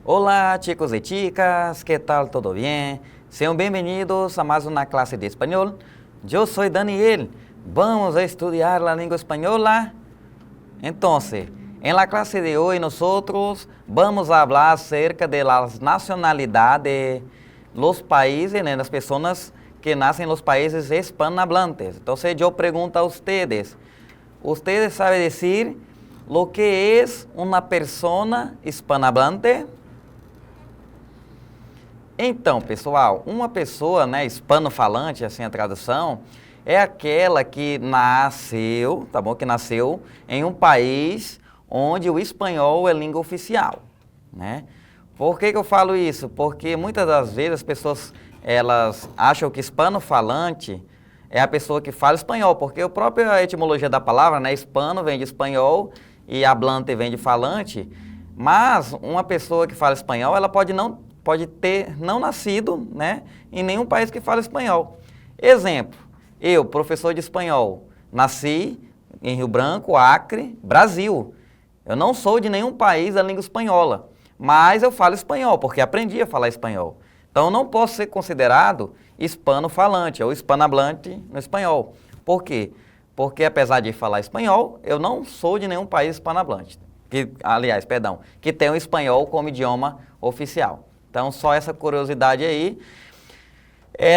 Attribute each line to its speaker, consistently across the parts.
Speaker 1: Hola chicos y chicas, ¿qué tal? ¿Todo bien? Sean bienvenidos a más una clase de español. Yo soy Daniel. Vamos a estudiar la lengua española. Entonces, en la clase de hoy nosotros vamos a hablar acerca de las nacionalidades de los países, de las personas que nacen en los países hispanohablantes. Entonces yo pregunto a ustedes, ¿ustedes saben decir lo que es una persona hispanohablante? Então, pessoal, uma pessoa, hispano-falante, assim a tradução, é aquela que nasceu, tá bom? Que nasceu em um país onde o espanhol é língua oficial, né? Por que eu falo isso? Porque muitas das vezes as pessoas, elas acham que hispano-falante é a pessoa que fala espanhol, porque a própria etimologia da palavra, né? Hispano vem de espanhol e hablante vem de falante, mas uma pessoa que fala espanhol, ela pode ter não nascido, né, em nenhum país que fala espanhol. Exemplo, eu, professor de espanhol, nasci em Rio Branco, Acre, Brasil. Eu não sou de nenhum país da língua espanhola, mas eu falo espanhol, porque aprendi a falar espanhol. Então eu não posso ser considerado hispano-falante ou hispanohablante no espanhol. Por quê? Porque apesar de falar espanhol, eu não sou de nenhum país hispanohablante. Que tem o espanhol como idioma oficial. Então, só essa curiosidade aí.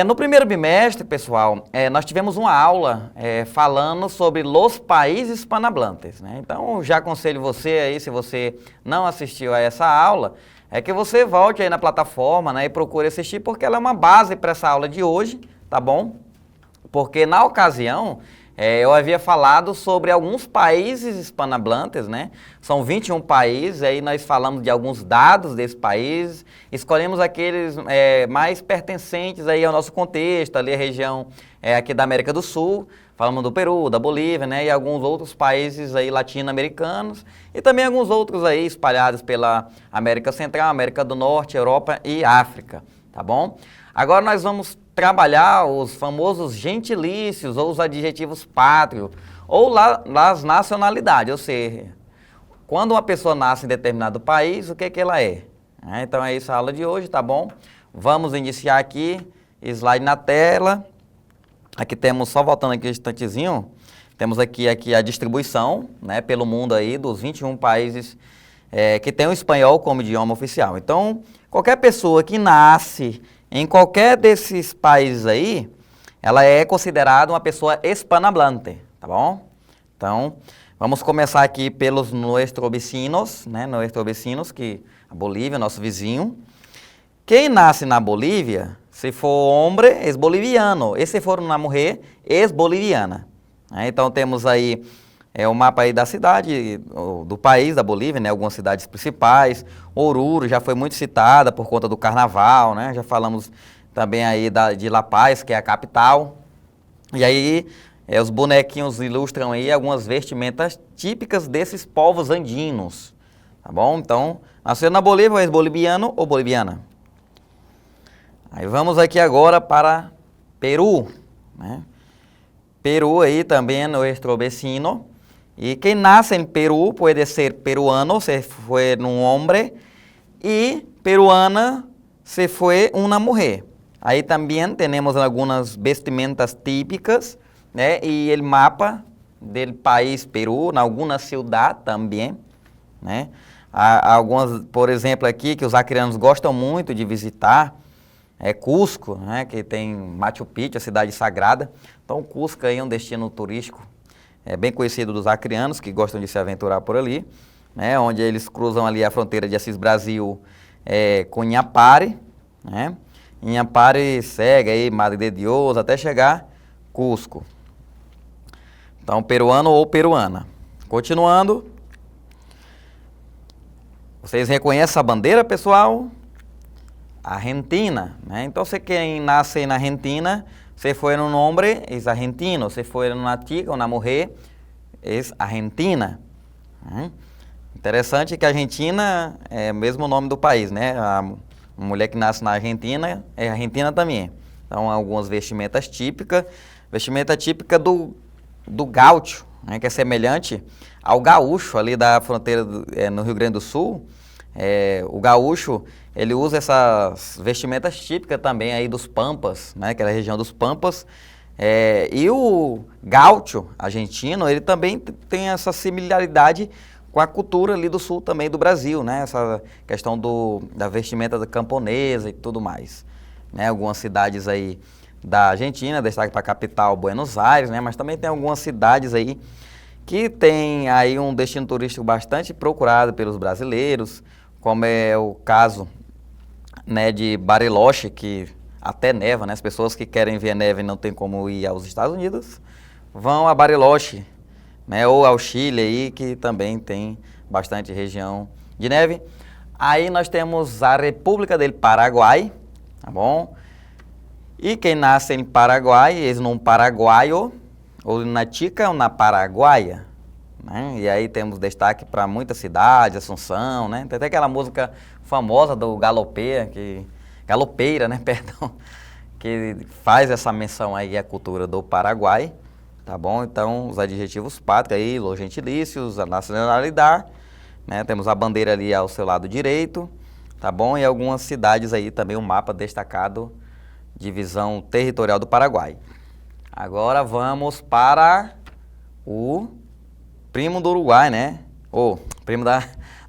Speaker 1: No primeiro bimestre, pessoal, nós tivemos uma aula falando sobre os países hispanohablantes, né? Então, já aconselho você aí, se você não assistiu a essa aula, que você volte aí na plataforma, né, e procure assistir, porque ela é uma base para essa aula de hoje, tá bom? Porque na ocasião, eu havia falado sobre alguns países hispanohablantes, né? São 21 países, aí nós falamos de alguns dados desses países, escolhemos aqueles mais pertencentes aí ao nosso contexto, ali a região aqui da América do Sul, falamos do Peru, da Bolívia, né? E alguns outros países aí latino-americanos, e também alguns outros aí espalhados pela América Central, América do Norte, Europa e África, tá bom? Agora nós vamos trabalhar os famosos gentilícios ou os adjetivos pátrios ou as nacionalidades, ou seja, quando uma pessoa nasce em determinado país, o que ela é? Então é isso a aula de hoje, tá bom? Vamos iniciar aqui, slide na tela. Aqui temos, só voltando aqui um instantezinho, temos aqui a distribuição, né, pelo mundo aí dos 21 países que tem o espanhol como idioma oficial. Então, qualquer pessoa que nasce em qualquer desses países aí, ela é considerada uma pessoa hispanohablante, tá bom? Então, vamos começar aqui pelos nuestros vecinos, né? Nuestros vecinos, que a Bolívia, nosso vizinho. Quem nasce na Bolívia, se for homem, é boliviano. E se for uma mulher, é boliviana. Então, temos aí o mapa aí da cidade, do país, da Bolívia, né? Algumas cidades principais. Oruro já foi muito citada por conta do carnaval, né? Já falamos também aí de La Paz, que é a capital. E aí, os bonequinhos ilustram aí algumas vestimentas típicas desses povos andinos, tá bom? Então, nasceu na Bolívia, é boliviano ou boliviana. Aí vamos aqui agora para Peru, né? Peru aí também é nuestro vecino. Y quien nace en Perú puede ser peruano, se fue un hombre, y peruana se fue una mujer. Ahí también tenemos algunas vestimentas típicas, né? Y el mapa del país Perú, en alguna ciudad también, né? Há algumas, por exemplo, aqui que os acreanos gostam muito de visitar, Cusco, né? Que tem Machu Picchu, a cidade sagrada. Então, Cusco aí é um destino turístico bem conhecido dos acreanos, que gostam de se aventurar por ali, né, onde eles cruzam ali a fronteira de Assis Brasil com Inhapare, né? Inhapare segue aí Madre de Dios até chegar Cusco. Então, peruano ou peruana. Continuando. Vocês reconhecem a bandeira, pessoal? Argentina, né? Então, quem nasce na Argentina, se for um homem, é argentino. Se for uma chica, uma mulher, é argentina. Interessante que a Argentina é o mesmo nome do país, né? A mulher que nasce na Argentina é argentina também. Então, algumas vestimentas típicas. Vestimenta típica do gaúcho, né? Que é semelhante ao gaúcho ali da fronteira no Rio Grande do Sul. O gaúcho, ele usa essas vestimentas típicas também aí dos Pampas, né? Aquela região dos Pampas. E o gaúcho argentino, ele também tem essa similaridade com a cultura ali do sul também do Brasil, né? Essa questão da vestimenta camponesa e tudo mais, né? Algumas cidades aí da Argentina, destaque para a capital Buenos Aires, né? Mas também tem algumas cidades aí que tem aí um destino turístico bastante procurado pelos brasileiros, como é o caso, né, de Bariloche, que até neva, né? As pessoas que querem ver a neve e não tem como ir aos Estados Unidos, vão a Bariloche, né? Ou ao Chile aí, que também tem bastante região de neve. Aí nós temos a República do Paraguai, tá bom? E quem nasce em Paraguai, eles num paraguaio, ou na tica ou na paraguaia, né? E aí temos destaque para muitas cidades, Assunção, né? Tem até aquela música famosa do Galopeira, né? Perdão, que faz essa menção aí à cultura do Paraguai, tá bom? Então, os adjetivos pátrios aí, los gentilícios, a nacionalidade, né? Temos a bandeira ali ao seu lado direito, tá bom? E algumas cidades aí também, um mapa destacado, divisão territorial do Paraguai. Agora vamos para o primo do Uruguai, né? Primo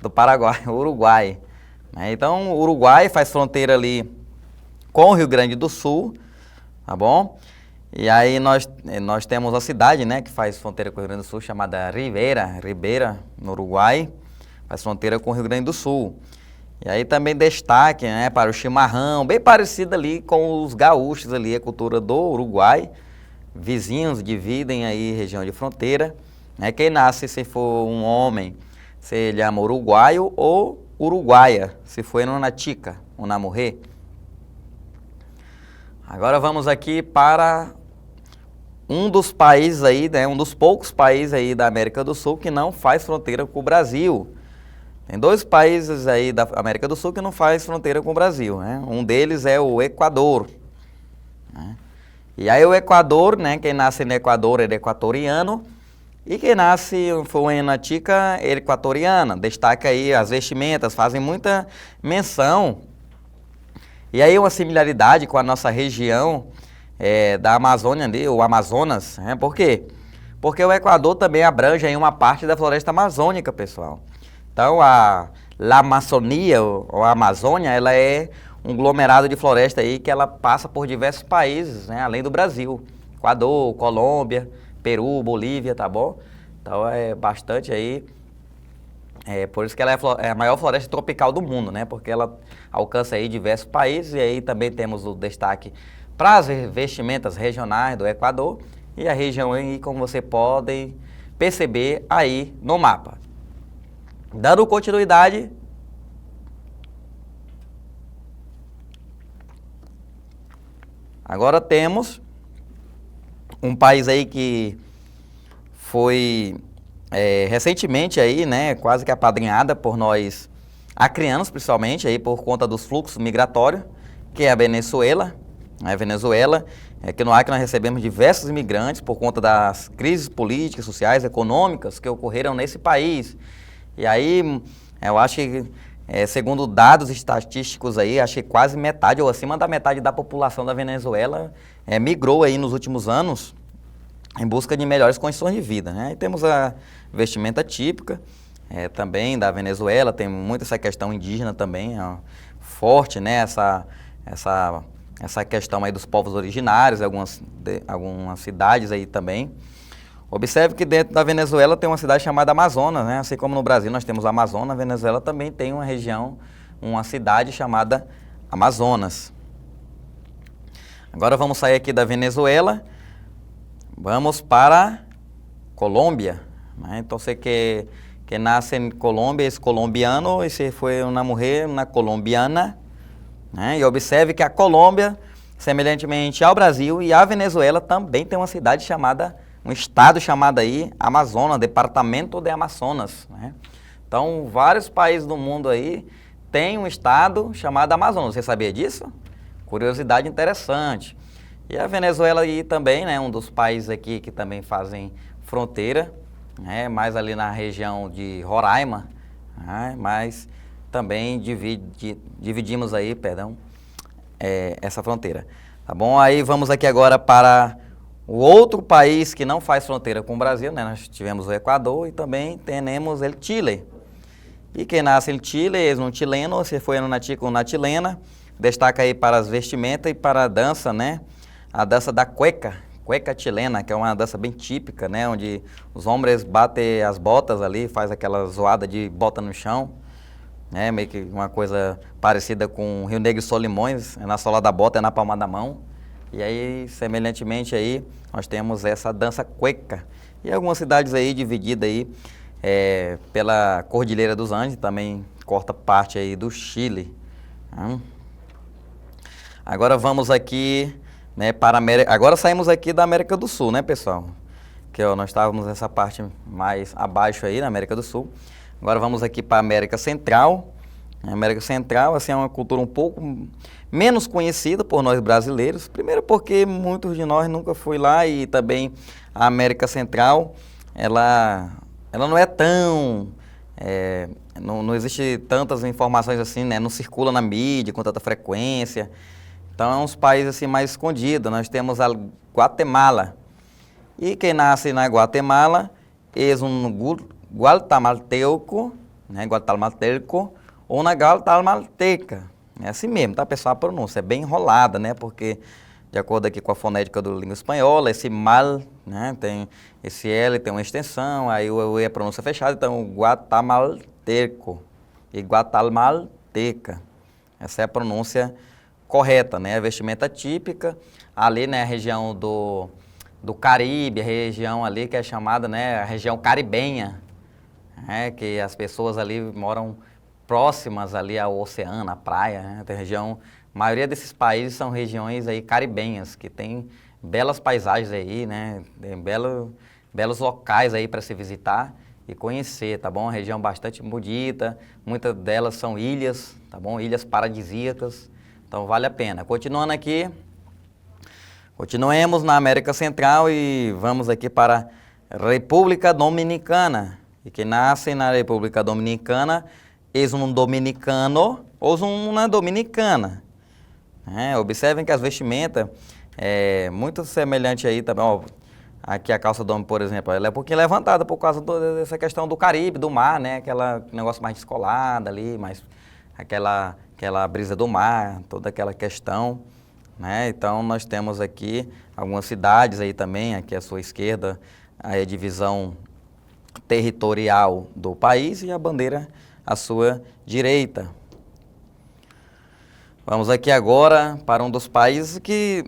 Speaker 1: do Paraguai, o Uruguai. Então, o Uruguai faz fronteira ali com o Rio Grande do Sul, tá bom? E aí nós temos a cidade, né, que faz fronteira com o Rio Grande do Sul, chamada Ribeira, no Uruguai, faz fronteira com o Rio Grande do Sul. E aí também destaque, né, para o chimarrão, bem parecido ali com os gaúchos ali, a cultura do Uruguai. Vizinhos dividem aí região de fronteira, né? Quem nasce, se for um homem, se ele ama uruguaio ou uruguaia, se for uma tica, uma mulher. Agora vamos aqui para um dos países aí, né, um dos poucos países aí da América do Sul que não faz fronteira com o Brasil. Tem dois países aí da América do Sul que não faz fronteira com o Brasil, né? Um deles é o Equador, né? E aí o Equador, né, quem nasce no Equador é equatoriano, e quem nasce foi na tica é equatoriana. Destaca aí as vestimentas, fazem muita menção. E aí uma similaridade com a nossa região da Amazônia ali, o Amazonas, né? Por quê? Porque o Equador também abrange aí uma parte da floresta amazônica, pessoal. Então a Amazônia, ou a Amazônia, ela é um aglomerado de floresta aí que ela passa por diversos países, né, além do Brasil. Equador, Colômbia, Peru, Bolívia, tá bom? Então é bastante aí. Por isso que ela é a maior floresta tropical do mundo, né? Porque ela alcança aí diversos países. E aí também temos o destaque para as vestimentas regionais do Equador. E a região aí, como você pode perceber aí no mapa. Dando continuidade, agora temos um país aí que foi recentemente aí, né, quase que apadrinhada por nós acreanos, principalmente aí por conta dos fluxos migratórios, que é a Venezuela. A Venezuela, que no Acre nós recebemos diversos imigrantes por conta das crises políticas, sociais, econômicas que ocorreram nesse país. E aí, eu acho que, segundo dados estatísticos aí, acho que quase metade ou acima da metade da população da Venezuela migrou aí nos últimos anos em busca de melhores condições de vida, né? E temos a vestimenta típica também da Venezuela, tem muito essa questão indígena também, forte, né? Essa questão aí dos povos originários, algumas cidades aí também. Observe que dentro da Venezuela tem uma cidade chamada Amazonas, né? Assim como no Brasil nós temos Amazonas, na Venezuela também tem uma região, uma cidade chamada Amazonas. Agora vamos sair aqui da Venezuela, vamos para Colômbia, né? Então você que nasce em Colômbia, esse colombiano, esse foi uma mulher, uma colombiana, né? E observe que a Colômbia, semelhantemente ao Brasil e à Venezuela, também tem uma cidade chamada, um estado chamado aí Amazonas, Departamento de Amazonas, né? Então, vários países do mundo aí têm um estado chamado Amazonas. Você sabia disso? Curiosidade interessante. E a Venezuela aí também, né, um dos países aqui que também fazem fronteira, né, mais ali na região de Roraima, né, mas também dividimos aí, perdão, essa fronteira. Tá bom? Aí vamos aqui agora para o outro país que não faz fronteira com o Brasil, né? Nós tivemos o Equador e também temos o Chile. E quem nasce em Chile é um chileno, se foi na chilena, destaca aí para as vestimentas e para a dança, né? A dança da cueca chilena, que é uma dança bem típica, né? Onde os homens batem as botas ali, faz aquela zoada de bota no chão, né? Meio que uma coisa parecida com Rio Negro e Solimões, na sola da bota e na palma da mão. E aí, semelhantemente aí, nós temos essa dança cueca. E algumas cidades aí divididas aí pela Cordilheira dos Andes, também corta parte aí do Chile. Agora vamos aqui, né, para a América. Agora saímos aqui da América do Sul, né, pessoal? Que ó, nós estávamos nessa parte mais abaixo aí, na América do Sul. Agora vamos aqui para a América Central. A América Central, assim, é uma cultura um pouco menos conhecida por nós brasileiros. Primeiro porque muitos de nós nunca foi lá e também a América Central, ela não é tão... não existe tantas informações assim, né? Não circula na mídia com tanta frequência. Então é uns países assim mais escondidos. Nós temos a Guatemala. E quem nasce na Guatemala é um guatemalteco, né? Guatemalteco, ou na guatemalteca. É assim mesmo, tá, pessoal? A pronúncia é bem enrolada, né? Porque, de acordo aqui com a fonética da língua espanhola, esse mal, né? Tem esse L, tem uma extensão, aí o E é pronúncia fechada, então guatemalteco e guatemalteca. Essa é a pronúncia correta, né? A vestimenta típica, ali, né, a região do Caribe, a região ali que é chamada, né, a região caribenha, né? Que as pessoas ali moram próximas ali ao oceano, à praia, né? Tem região, a maioria desses países são regiões aí caribenhas, que tem belas paisagens aí, né? Tem belos locais aí para se visitar e conhecer, tá bom? Uma região bastante bonita, muitas delas são ilhas, tá bom? Ilhas paradisíacas, então vale a pena. Continuando aqui, continuemos na América Central e vamos aqui para a República Dominicana. E quem nasce na República Dominicana é um dominicano ou uma dominicana. Observem que as vestimentas é muito semelhante aí também. Ó, aqui a calça do homem, por exemplo, ela é um pouquinho levantada por causa dessa questão do Caribe, do mar, né? Aquela negócio mais descolado ali, mais aquela brisa do mar, toda aquela questão, né? Então nós temos aqui algumas cidades aí também, aqui à sua esquerda, a divisão territorial do país e a bandeira à sua direita. Vamos aqui agora para um dos países que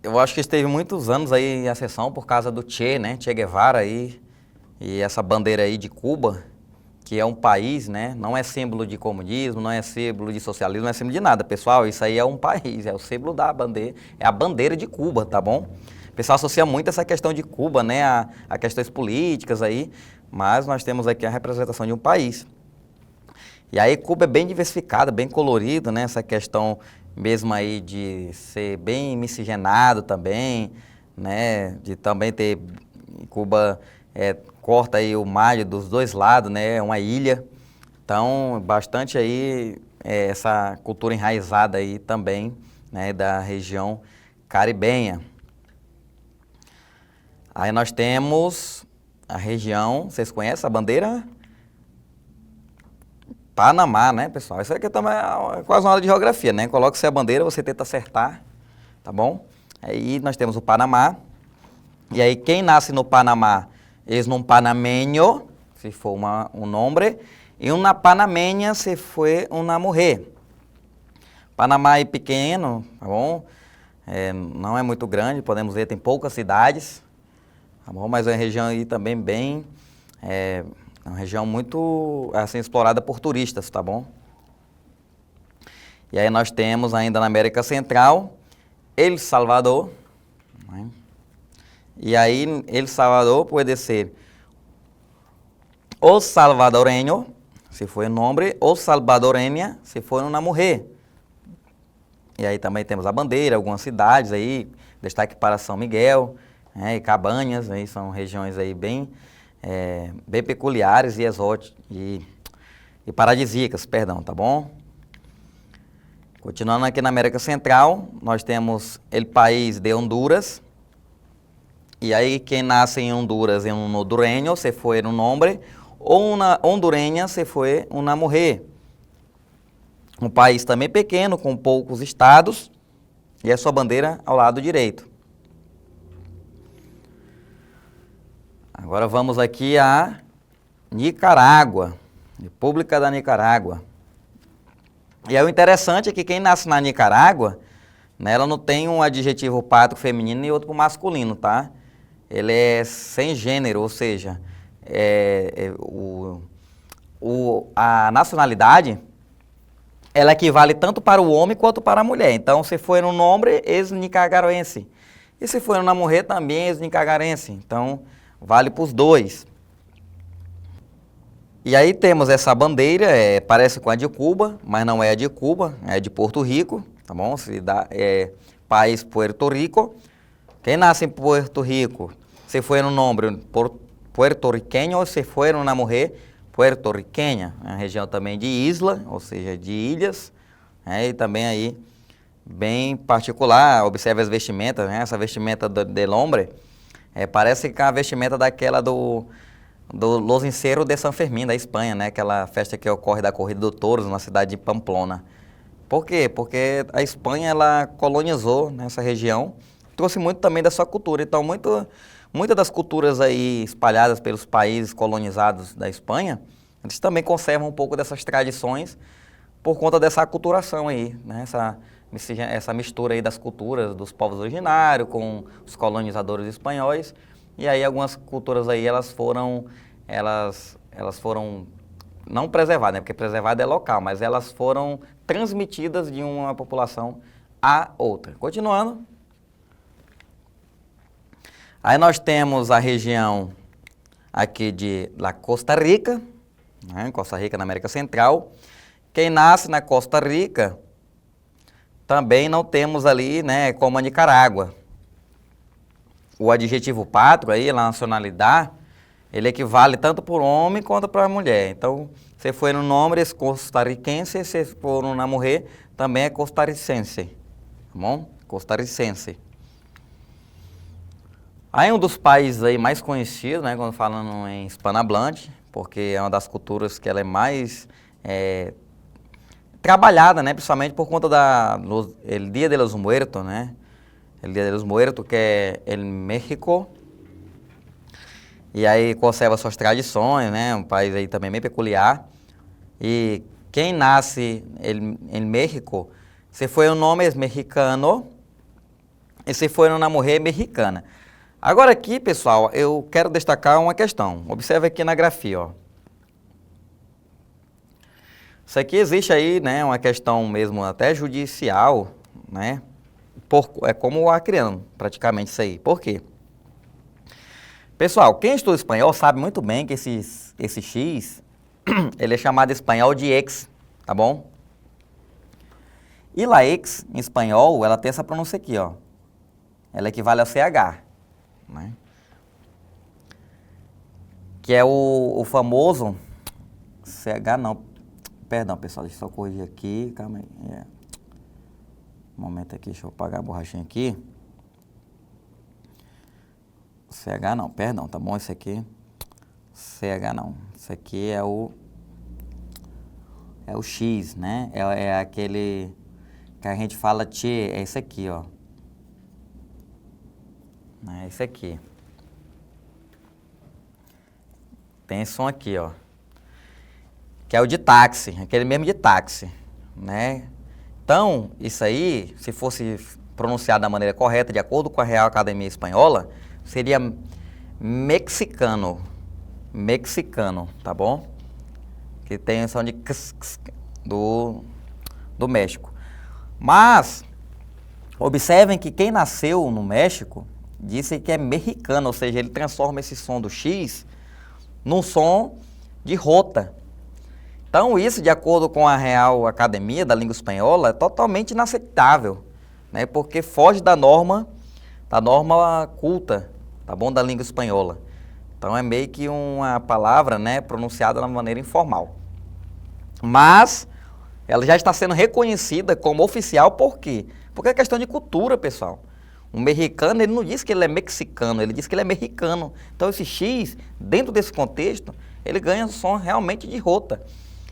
Speaker 1: eu acho que esteve muitos anos aí em ascensão por causa do Che, né? Che Guevara aí, e essa bandeira aí de Cuba, que é um país, né? Não é símbolo de comunismo, não é símbolo de socialismo, não é símbolo de nada, pessoal. Isso aí é um país, é o símbolo da bandeira, é a bandeira de Cuba, tá bom? O pessoal associa muito essa questão de Cuba, né? A questões políticas aí, mas nós temos aqui a representação de um país. E aí Cuba é bem diversificada, bem colorido, né? Essa questão mesmo aí de ser bem miscigenado também, né? De também ter, Cuba corta aí o mar dos dois lados, né? É uma ilha, então bastante aí essa cultura enraizada aí também, né? Da região caribenha. Aí nós temos a região, vocês conhecem a bandeira? Panamá, né, pessoal? Isso aqui também é quase uma aula de geografia, né? Coloca-se a bandeira, você tenta acertar, tá bom? Aí nós temos o Panamá. E aí quem nasce no Panamá é um panameño, se for um nome, e uma panameña se for uma mulher. Panamá é pequeno, tá bom? Não é muito grande, podemos ver, tem poucas cidades, tá bom? Mas é uma região aí também bem... É uma região muito assim, explorada por turistas, tá bom? E aí nós temos ainda na América Central, El Salvador. Né? E aí El Salvador pode ser o salvadoreño, se for um homem, ou salvadoreña, se for uma mulher. E aí também temos a bandeira, algumas cidades aí, destaque para São Miguel, e Cabanhas, aí são regiões aí bem peculiares e exóticas e paradisíacas, perdão, tá bom? Continuando aqui na América Central, nós temos o país de Honduras. E aí quem nasce em Honduras é um hondureño, se foi um homem, ou uma hondureña, se foi uma mulher. Um país também pequeno, com poucos estados, e a sua bandeira ao lado direito. Agora vamos aqui a Nicarágua, República da Nicarágua. E aí o interessante é que quem nasce na Nicarágua, né, ela não tem um adjetivo pátrio feminino e outro pro masculino, tá? Ele é sem gênero, ou seja, a nacionalidade, ela equivale tanto para o homem quanto para a mulher. Então, se for um homem, ex-nicaragüense. E se for uma mulher, também ex-nicaragüense. Então, vale para os dois. E aí temos essa bandeira, parece com a de Cuba, mas não é a de Cuba, é de Porto Rico, tá bom? País Puerto Rico. Quem nasce em Puerto Rico, se for um nome puertorriqueño, ou se for uma mulher puertorriqueña, é uma região também de isla, ou seja, de ilhas, e também aí bem particular. Observe as vestimentas, né? Essa vestimenta del hombre, parece que é a vestimenta daquela do Los Encerros de San Fermín, da Espanha, né? Aquela festa que ocorre da Corrida do Touros na cidade de Pamplona. Por quê? Porque a Espanha, ela colonizou nessa região, trouxe muito também da sua cultura. Então, muitas das culturas aí espalhadas pelos países colonizados da Espanha, eles também conservam um pouco dessas tradições por conta dessa aculturação aí, né? Essa mistura aí das culturas dos povos originários com os colonizadores espanhóis. E aí algumas culturas aí, elas foram não preservadas, né? Porque preservada é local, mas elas foram transmitidas de uma população a outra. Continuando. Aí nós temos a região aqui de Costa Rica, né? Costa Rica na América Central. Quem nasce na Costa Rica, também não temos ali, né, como a Nicarágua. O adjetivo pátrio aí, a nacionalidade, ele equivale tanto para o homem quanto para a mulher. Então, se for um nome, é costarricense, se for uma mulher, também é costarricense, tá bom? Costarricense. Aí um dos países aí mais conhecidos, né, quando falando em hispanohablante, porque é uma das culturas que ela é mais trabalhada, né, principalmente por conta do Dia de los Muertos, né? O Dia de los Muertos, que é em México. E aí conserva suas tradições, né? Um país aí também bem peculiar. E quem nasce em México, se for um nome é mexicano, e se for uma mulher, mexicana. Agora aqui, pessoal, eu quero destacar uma questão. Observe aqui na grafia, ó. Isso aqui existe aí, né, uma questão mesmo até judicial, né? É como a criando, praticamente isso aí. Por quê? Pessoal, quem estuda espanhol sabe muito bem que esse X, ele é chamado em espanhol de ex, tá bom? E la ex, em espanhol, ela tem essa pronúncia aqui, ó. Ela equivale ao CH, né? Que é o famoso CH, não. Perdão, pessoal, deixa eu só corrigir aqui, calma aí. Um momento aqui, deixa eu apagar a borrachinha aqui. CH não, perdão, tá bom? Esse aqui, CH não. Esse aqui é o X, né? É aquele que a gente fala tchê, é esse aqui, ó. É esse aqui. Tem esse som aqui, ó. Que é o de táxi, aquele mesmo de táxi, né? Então, isso aí, se fosse pronunciado da maneira correta, de acordo com a Real Academia Espanhola, seria mexicano, tá bom? Que tem a som de do México. Mas, observem que quem nasceu no México, disse que é mexicano, ou seja, ele transforma esse som do X num som de rota. Então, isso, de acordo com a Real Academia da Língua Espanhola, é totalmente inaceitável, né? Porque foge da norma culta, tá bom, da língua espanhola. Então, é meio que uma palavra, né, pronunciada de maneira informal. Mas ela já está sendo reconhecida como oficial, por quê? Porque é questão de cultura, pessoal. O mexicano, ele não diz que ele é mexicano, ele diz que ele é mexicano. Então esse X, dentro desse contexto, ele ganha som realmente de rota.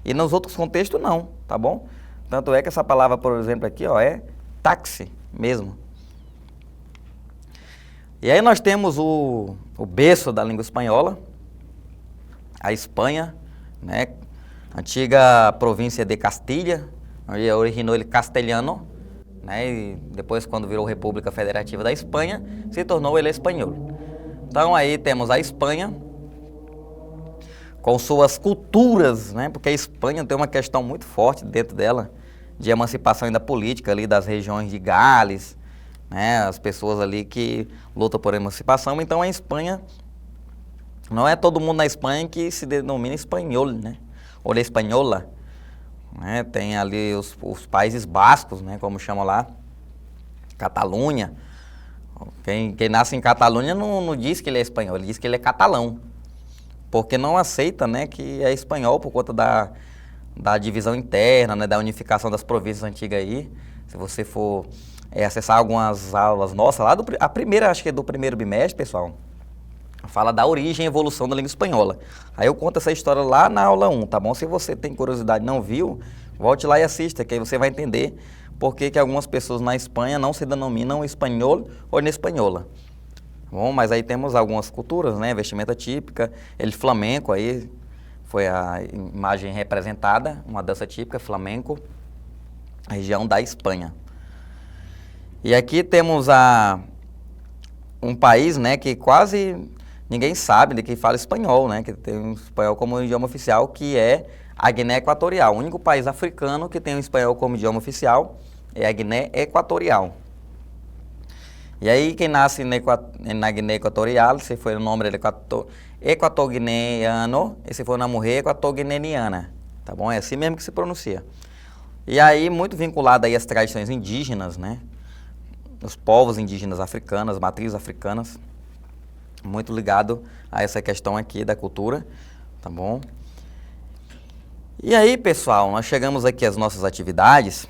Speaker 1: E nos outros contextos não, tá bom? Tanto é que essa palavra, por exemplo, aqui, ó, é táxi mesmo. E aí nós temos o berço da língua espanhola, a Espanha, né? Antiga província de Castilha, onde originou ele castelhano, né? E depois, quando virou República Federativa da Espanha, se tornou ele espanhol. Então aí temos a Espanha, com suas culturas, né? Porque a Espanha tem uma questão muito forte dentro dela, de emancipação da política ali das regiões de Gales, né? As pessoas ali que lutam por emancipação. Então a Espanha, não é todo mundo na Espanha que se denomina espanhol, né? Ou espanhola, né? Tem ali os Países Bascos, né? Como chamam lá, Catalunha. Quem nasce em Catalunha não diz que ele é espanhol, ele diz que ele é catalão. Porque não aceita, né, que é espanhol por conta da divisão interna, né, da unificação das províncias antigas aí. Se você for acessar algumas aulas nossas, lá a primeira, acho que é do primeiro bimestre, pessoal, fala da origem e evolução da língua espanhola. Aí eu conto essa história lá na aula 1, tá bom? Se você tem curiosidade e não viu, volte lá e assista, que aí você vai entender por que algumas pessoas na Espanha não se denominam espanhol ou espanhola. Bom, mas aí temos algumas culturas, né? Vestimenta típica, ele flamenco aí, foi a imagem representada, uma dança típica, flamenco, região da Espanha. E aqui temos um país, né, que quase ninguém sabe de que fala espanhol, né? Que tem o espanhol como idioma oficial, que é a Guiné Equatorial. O único país africano que tem o espanhol como idioma oficial é a Guiné Equatorial. E aí, quem nasce na Guiné Equatorial, se for o nome dele equatoguineano, e se for na mulher, equatoguineniana, tá bom? É assim mesmo que se pronuncia. E aí, muito vinculado aí às tradições indígenas, né? Os povos indígenas africanos, matrizes africanas, muito ligado a essa questão aqui da cultura, tá bom? E aí, pessoal, nós chegamos aqui às nossas atividades.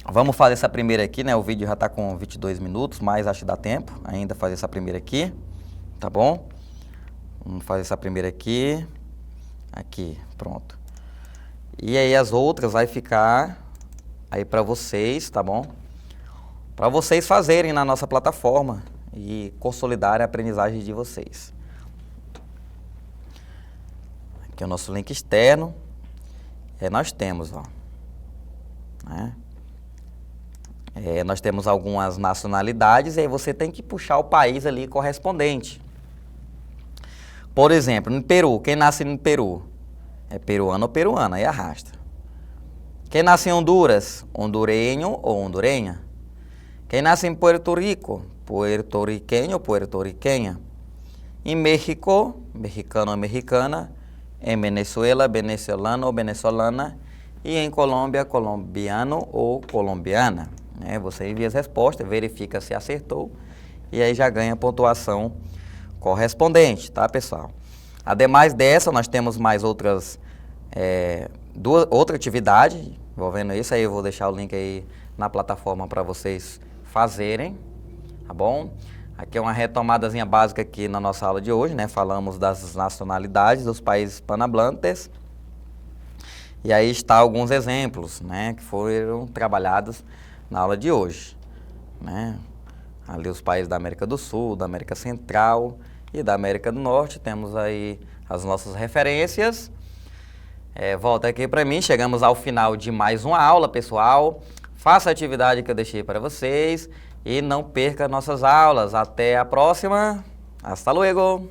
Speaker 1: Vamos fazer essa primeira aqui, né? O vídeo já está com 22 minutos, mas acho que dá tempo ainda fazer essa primeira aqui, tá bom? Vamos fazer essa primeira aqui, pronto. E aí as outras vai ficar aí para vocês, tá bom? Para vocês fazerem na nossa plataforma e consolidarem a aprendizagem de vocês. Aqui é o nosso link externo. E aí nós temos, ó, né? Nós temos algumas nacionalidades e aí você tem que puxar o país ali correspondente. Por exemplo, no Peru, quem nasce no Peru? É peruano ou peruana, aí arrasta. Quem nasce em Honduras? Hondureño ou hondureña. Quem nasce em Puerto Rico? Puertorriqueño ou puertorriqueña. Em México, mexicano ou mexicana. Em Venezuela, venezolano ou venezolana. E em Colômbia, colombiano ou colombiana. Você envia as respostas, verifica se acertou e aí já ganha a pontuação correspondente, tá, pessoal? Ademais dessa, nós temos mais outra atividade envolvendo isso, aí eu vou deixar o link aí na plataforma para vocês fazerem, tá bom? Aqui é uma retomadazinha básica aqui na nossa aula de hoje, né? Falamos das nacionalidades dos países hispanohablantes. E aí está alguns exemplos, né, que foram trabalhados na aula de hoje, né? Ali os países da América do Sul, da América Central e da América do Norte, temos aí as nossas referências. Volta aqui para mim, chegamos ao final de mais uma aula, pessoal. Faça a atividade que eu deixei para vocês e não perca nossas aulas. Até a próxima. Hasta luego!